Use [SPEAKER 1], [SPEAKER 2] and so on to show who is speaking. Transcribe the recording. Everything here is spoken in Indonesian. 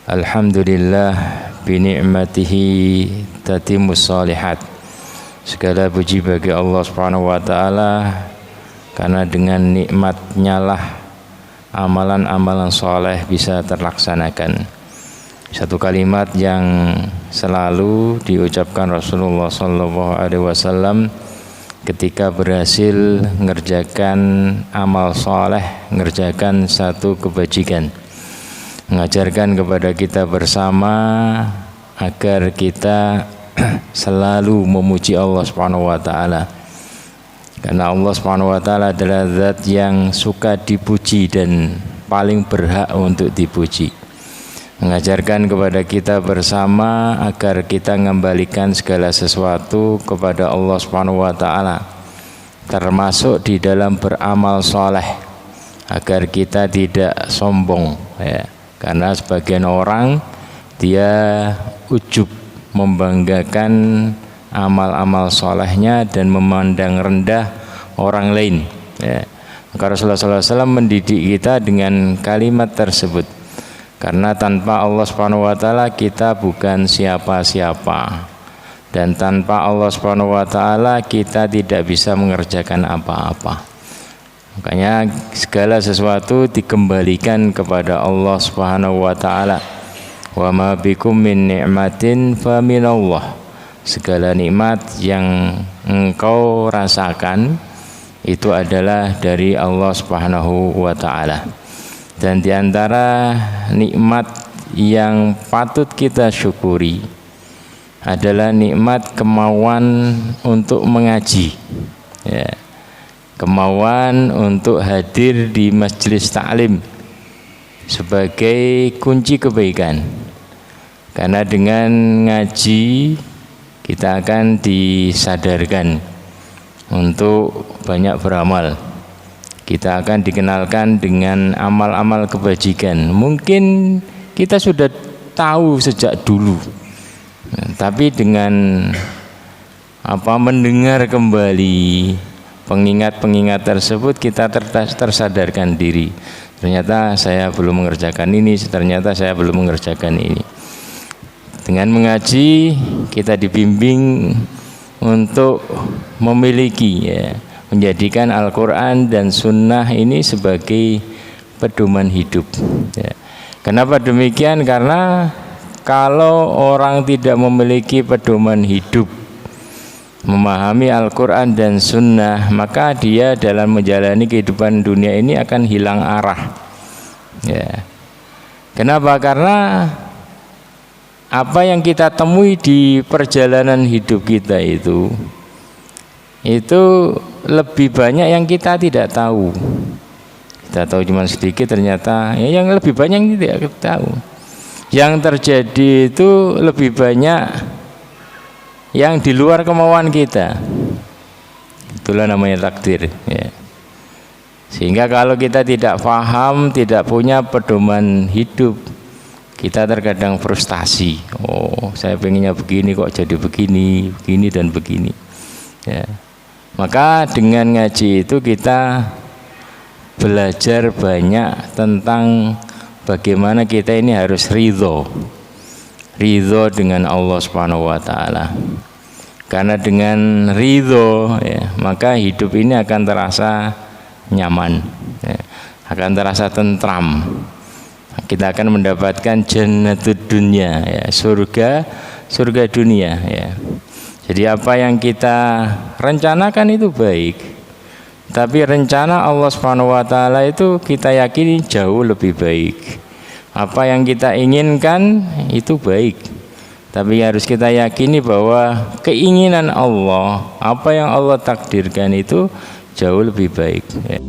[SPEAKER 1] Alhamdulillah bini'matihi tatimmus shalihat. Segala puji bagi Allah Subhanahu wa taala, karena dengan nikmatnya lah amalan-amalan soleh bisa terlaksanakan. Satu kalimat yang selalu diucapkan Rasulullah SAW ketika berhasil mengerjakan amal soleh, mengerjakan satu kebajikan, mengajarkan kepada kita bersama agar kita selalu memuji Allah Subhanahu wa taala. Karena Allah Subhanahu wa taala adalah zat yang suka dipuji dan paling berhak untuk dipuji. Mengajarkan kepada kita bersama agar kita mengembalikan segala sesuatu kepada Allah Subhanahu wa taala, termasuk di dalam beramal soleh, agar kita tidak sombong, ya. Karena sebagian orang dia ujub membanggakan amal-amal solehnya dan memandang rendah orang lain, ya. Maka Rasulullah SAW mendidik kita dengan kalimat tersebut, karena tanpa Allah Subhanahu wa taala kita bukan siapa-siapa, dan tanpa Allah Subhanahu wa taala kita tidak bisa mengerjakan apa-apa. Makanya segala sesuatu dikembalikan kepada Allah Subhanahu wa taala. Wa ma bikum min ni'matin fa minallah. Segala nikmat yang engkau rasakan itu adalah dari Allah Subhanahu wa taala. Dan di antara nikmat yang patut kita syukuri adalah nikmat kemauan untuk mengaji, ya. Kemauan untuk hadir di majelis taklim sebagai kunci kebaikan. Karena dengan ngaji kita akan disadarkan untuk banyak beramal. Kita akan dikenalkan dengan amal-amal kebajikan. Mungkin kita sudah tahu sejak dulu, tapi dengan mendengar kembali pengingat-pengingat tersebut, kita tersadarkan diri. Ternyata saya belum mengerjakan ini, ternyata saya belum mengerjakan ini. Dengan mengaji kita dibimbing untuk memiliki, ya, menjadikan Al-Quran dan Sunnah ini sebagai pedoman hidup, ya. Kenapa demikian? Karena kalau orang tidak memiliki pedoman hidup, memahami Al-Quran dan Sunnah, maka dia dalam menjalani kehidupan dunia ini akan hilang arah, ya. Kenapa? Karena apa yang kita temui di perjalanan hidup kita itu lebih banyak yang kita tidak tahu. Kita tahu cuma sedikit, ternyata yang lebih banyak yang tidak kita tahu. Yang terjadi itu lebih banyak yang di luar kemauan kita. Itulah namanya takdir, ya. Sehingga kalau kita tidak paham, tidak punya pedoman hidup, kita terkadang frustasi. Oh, saya pengennya begini kok jadi begini, begini dan begini, ya. Maka dengan ngaji itu kita belajar banyak tentang bagaimana kita ini harus ridho dengan Allah Subhanahu wa taala. Karena dengan ridho, ya, maka hidup ini akan terasa nyaman, ya, akan terasa tentram. Kita akan mendapatkan jannatud dunya, ya, surga dunia, ya. Jadi apa yang kita rencanakan itu baik, tapi rencana Allah Subhanahu wa taala itu kita yakini jauh lebih baik. Apa yang kita inginkan itu baik, tapi harus kita yakini bahwa keinginan Allah, apa yang Allah takdirkan itu jauh lebih baik, ya.